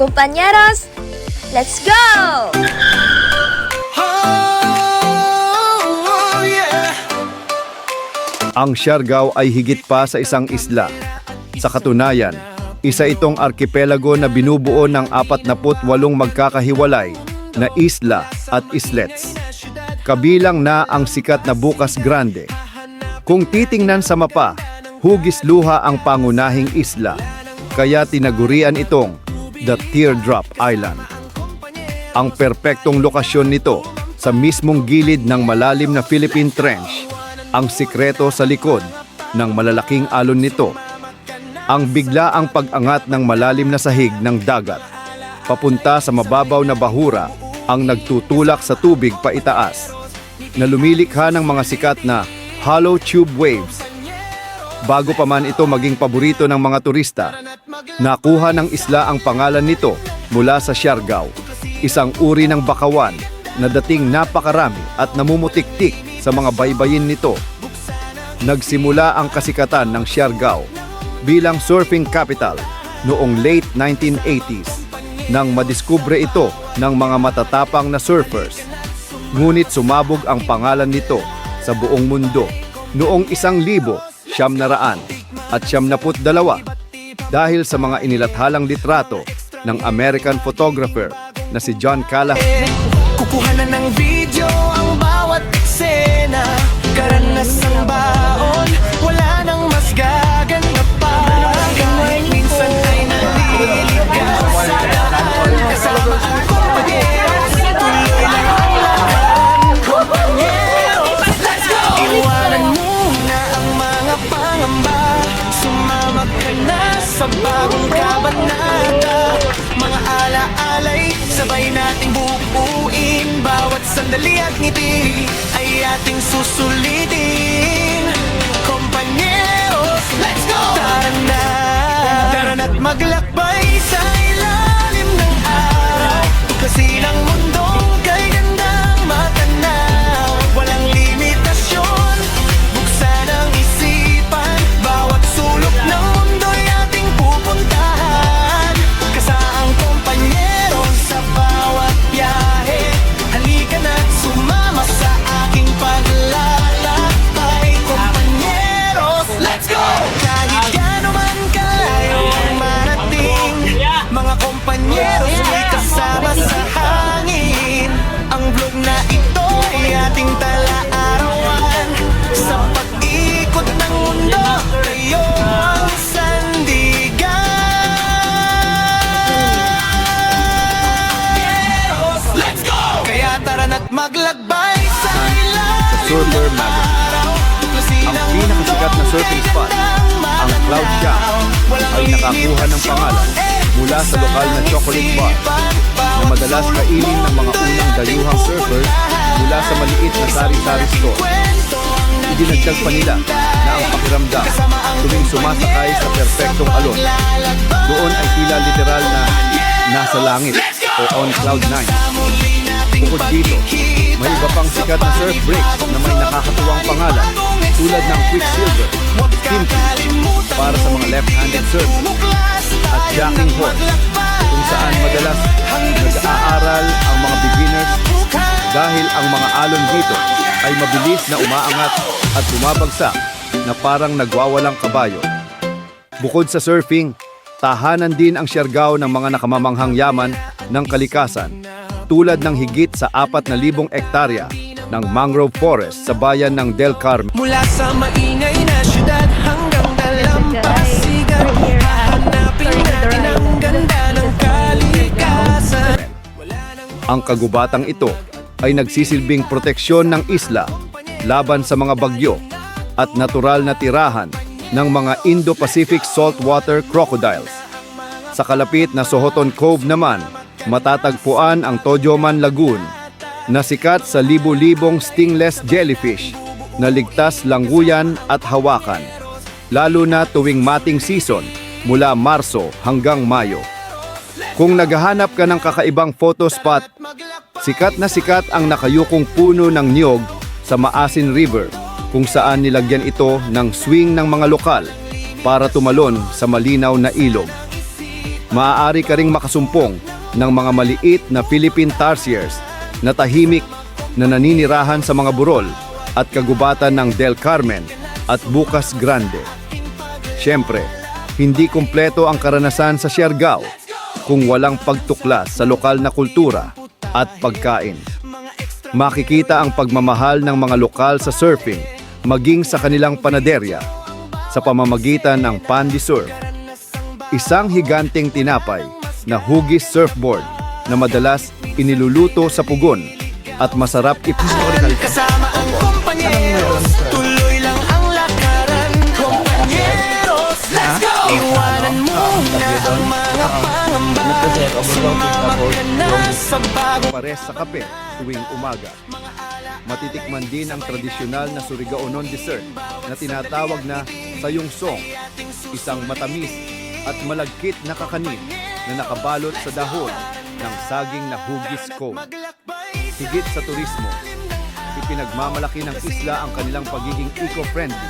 Compañeros, let's go! Ang Siargao ay higit pa sa isang isla. Sa katunayan, isa itong arkipelago na binubuo ng 48 magkakahiwalay na isla at islets. Kabilang na ang sikat na Bukas Grande. Kung titingnan sa mapa, hugis luha ang pangunahing isla, kaya tinagurian itong The Teardrop Island. Ang perpektong lokasyon nito sa mismong gilid ng malalim na Philippine Trench, ang sikreto sa likod ng malalaking alon nito. Ang biglaang pag-angat ng malalim na sahig ng dagat, papunta sa mababaw na bahura ang nagtutulak sa tubig paitaas, na lumilikha ng mga sikat na hollow tube waves. Bago pa man ito maging paborito ng mga turista, nakuha ng isla ang pangalan nito mula sa Siargao, isang uri ng bakawan na dating napakarami at namumutiktik sa mga baybayin nito. Nagsimula ang kasikatan ng Siargao bilang surfing capital noong late 1980s nang madiskubre ito ng mga matatapang na surfers. Ngunit sumabog ang pangalan nito sa buong mundo noong 1972 dahil sa mga inilathalang litrato ng American photographer na si John Callahan. Kukuha na ng video ang bawat eksena, karanasang baon, wala nang mas gaganda pa. Kahit minsan ay naliligaw sa daan, kasama ang compañeros, tuloy lang ang laban. Compañeros, let's go! Iwanan muna ang mga pangamba, sumama ka na sa bagong kabanata. Mga alaalay, sabay nating buuin, bawat sandali at ngiti ay ating susulitin. Compañeros, let's go! Tara na't maglakbay sa ilalim ng araw, kasi ng mundong kay gandang matanaw. Walang limitasyon, buksan ang isipan, bawat sulok ng mundo'y ating pupuntahan. Kasaang compañeros sa bawat biyahe, halika na't sumama sa aking paglalakbay. Compañeros, let's go! Kahit gaano man kalayo ang marating, mga compañeros may kasama sa hangin. Ang vlog na ito ay ating tala-arawan, sa pag-ikot ng mundo, kayo ang sandigan. Let's go! Kaya tara na't maglakbay sa ilalim Surfer ng Magazine. araw. Ang pinakasikat na surfing spot, ang Cloud Shack, ay nakakuha ng pangalan mula sa lokal na chocolate bar na madalas kainin ng mga unang dayuhang surfers mula sa maliit na sari-sari store. Idinagdag pa nila na ang pakiramdam tuwing sumasakay sa perpektong alon, doon ay tila literal na nasa langit o on cloud 9. Bukod dito, may iba pang sikat na surf breaks na may nakakatuwang pangalan tulad ng Quicksilver, Kimchi para sa mga left-handed surf, at Jacking Horse kung saan madalas nag-aaral ang mga beginners dahil ang mga alon dito ay mabilis na umaangat at bumabagsak na parang nagwawalang kabayo. Bukod sa surfing, tahanan din ang Siargao ng mga nakamamanghang yaman ng kalikasan tulad ng higit sa 4,000 ektarya ng mangrove forest sa bayan ng Del Carmen. mula sa maingay na syudad hanggang dalampasigan, hahanapin natin ang ganda ng kalikasan. Ang kagubatang ito ay nagsisilbing proteksyon ng isla laban sa mga bagyo at natural na tirahan ng mga Indo-Pacific saltwater crocodiles. Sa kalapit na Sohoton Cove naman, matatagpuan ang Todyoman Lagoon na sikat sa libu-libong stingless jellyfish na ligtas langguyan at hawakan, lalo na tuwing mating season mula Marso hanggang Mayo. Kung naghahanap ka ng kakaibang photo spot, sikat na sikat ang nakayukong puno ng niyog sa Maasin River, kung saan nilagyan ito ng swing ng mga lokal para tumalon sa malinaw na ilog. Maaari ka ring makasumpong ng mga maliit na Philippine tarsiers na tahimik na naninirahan sa mga burol at kagubatan ng Del Carmen at Bucas Grande. Siyempre, hindi kumpleto ang karanasan sa Siargao kung walang pagtuklas sa lokal na kultura at pagkain. Makikita ang pagmamahal ng mga lokal sa surfing, maging sa kanilang panaderya, sa pamamagitan ng Pandi Surf. Isang higanteng tinapay na hugis surfboard na madalas iniluluto sa pugon at masarap Kasama ang kompanyeros, tuloy lang ang lakaran. Kompanyeros, let's go! Iwanan mo na ang mga pangamba. Sumama ka na sa bagong pares sa kape tuwing umaga. Matitikman din ang tradisyonal na Surigao-non dessert na tinatawag na sayungsong, isang matamis at malagkit na kakanin na nakabalot sa dahon ng saging na hugis cone. Higit sa turismo, ipinagmamalaki ng isla ang kanilang pagiging eco-friendly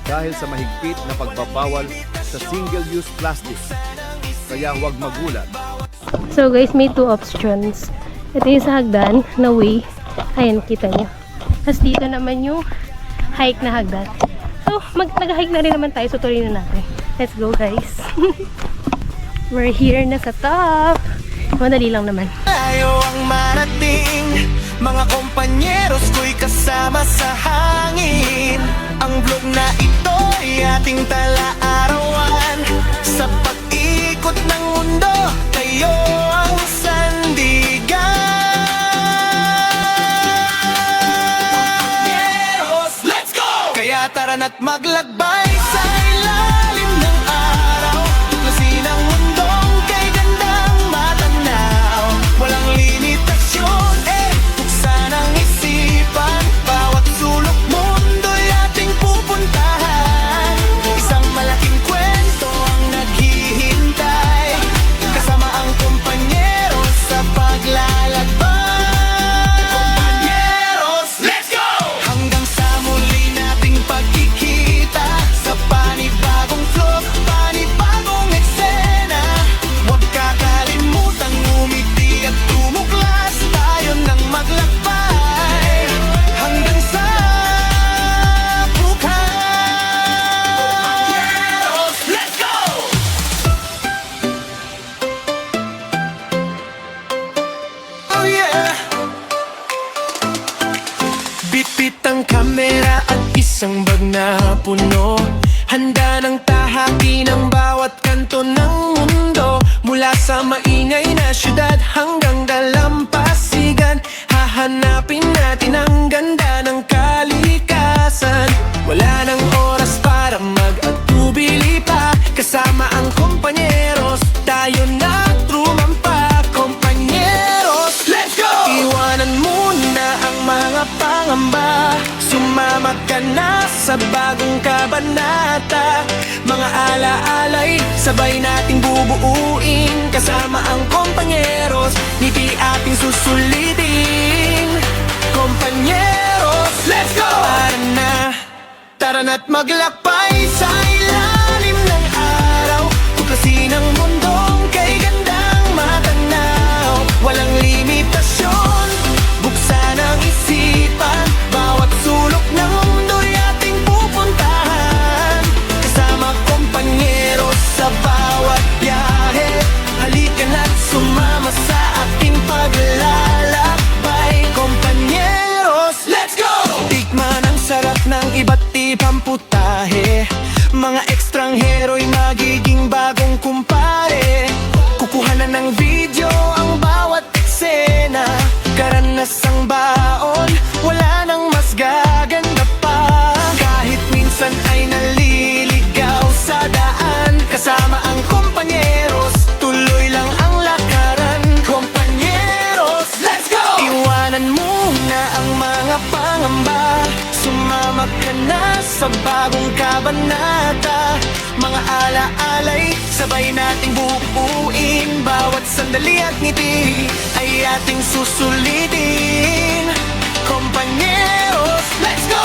dahil sa mahigpit na pagbabawal sa single-use plastic. Kaya huwag magulat. So guys, may two options. Ito yung sa hagdan na way. Ayan, kita nyo. Tapos dito naman yung hike na hagdan. So, nag-hike na rin naman tayo. So, tuloy na natin. Let's go guys. We're here na sa top. Madali lang naman. tayo ang marating. Mga kompanyeros ko'y kasama sa hangin. Ang vlog na ito'y ating tala-arawan. Sa pag-ikot ng mundo, kayo ang sandigan. Let's go! Kaya tara na't maglakbay sa ilalim ng araw. Tuklasin ang mundong kay gandang matanaw. Walang limitasyon, buksan ang isipan. Bawat sulok mundo'y ating pupuntahan. Isang malaking kwento ang naghihintay, kasama ang kompanyero sa paglalakbay. Kompanyeros, let's go! Hanggang sa muli nating pagkikita, sa panibagong vlog, panibagong eksena. Huwag kakalimutan ngumiti at tumuklas, tayo nang maglakbay hanggang sa bukas. Let's go! Oh yeah! Bitbit ang kamera at isang bag na puno. Handa ng tahakin ang bawat kanto ng mundo. Mula sa maingay na syudad hanggang dalampasigan, hahanapin natin ang ganda ng kalikasan. Wala nang oras para mag-atubili pa, kasama ang kompanyeros, tayo na trumampa. Kompanyeros, let's go! Iwanan muna ang mga pangamba, sumama ka na sa bagong kabanata. Mga alaalay, sabay nating bubuuin, kasama ang kompanyeros, ngiti ating susulitin. Kompanyeros, let's go! Tara na't maglakbay sa ilalim ng araw. Tuklasin ang mundong kay gandang matanaw. Walang limitasyon, buksan ang isipan. Bawat sulok ng mundo'y ating pupuntahan, kasama kompanyeros sa bawat biyahe. Halika na't sumama sa ating paglalakbay. Kompanyeros, let's go! Tikman ang sarap ng iba't ibang putahe. Mga ekstranghero'y magiging bagong kumpare. Kukuhanan ng video ang bawat eksena. Karanasang baon, wala nang mas gaganda pa. Kahit minsan ay naliligaw sa daan, kasama ang kompanyeros, tuloy lang ang lakaran. Kompanyeros, let's go! Iwanan muna ang mga pangamba, sumama ka na sa bagong kabanata. Mga alaalay, sabay nating bubuuin. Bawat sandali at ngiti ay ating susulitin. Kompanyeros, let's go!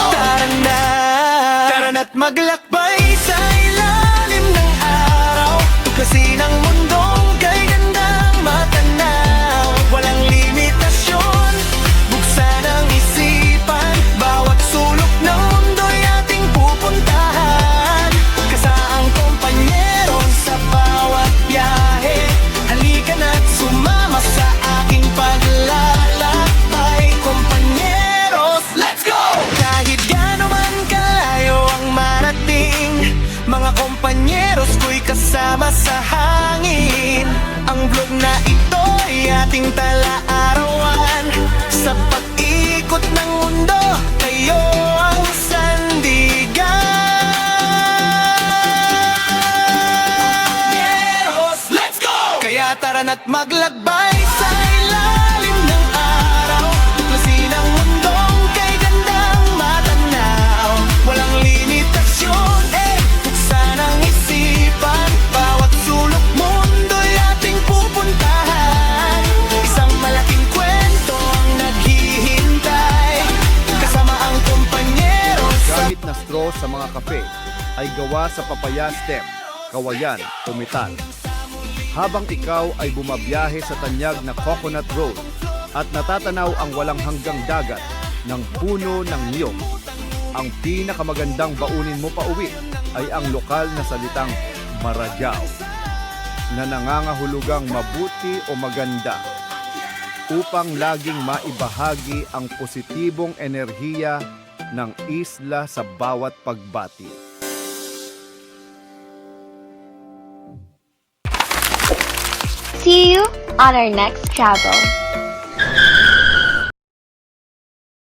Tara na't maglakbay sa ilalim ng araw. Tuklasin ang mundong ito'y ating tala-arawan. Sa pag-ikot ng mundo, kayo ang sandigan. Let's go! Kaya tara na't maglakbay sa ilalim ng araw. Tuklasin ang mundong kay gandang matanaw. Walang limitasyon, buksan ang isipan. Bawat sulok mundo'y ating pupuntahan. Isang malaking kwento ang naghihintay, kasama ang kumpanyero sa Gamit na straw sa mga kape ay gawa sa papaya stem, kawayan o metal. Habang ikaw ay bumabiyahe sa tanyag na coconut road at natatanaw ang walang hanggang dagat ng puno ng niyog, ang pinakamagandang baunin mo pa uwi ay ang lokal na salitang Marajao na nangangahulugang mabuti o maganda upang laging maibahagi ang positibong enerhiya ng isla sa bawat pagbati. See you on our next travel.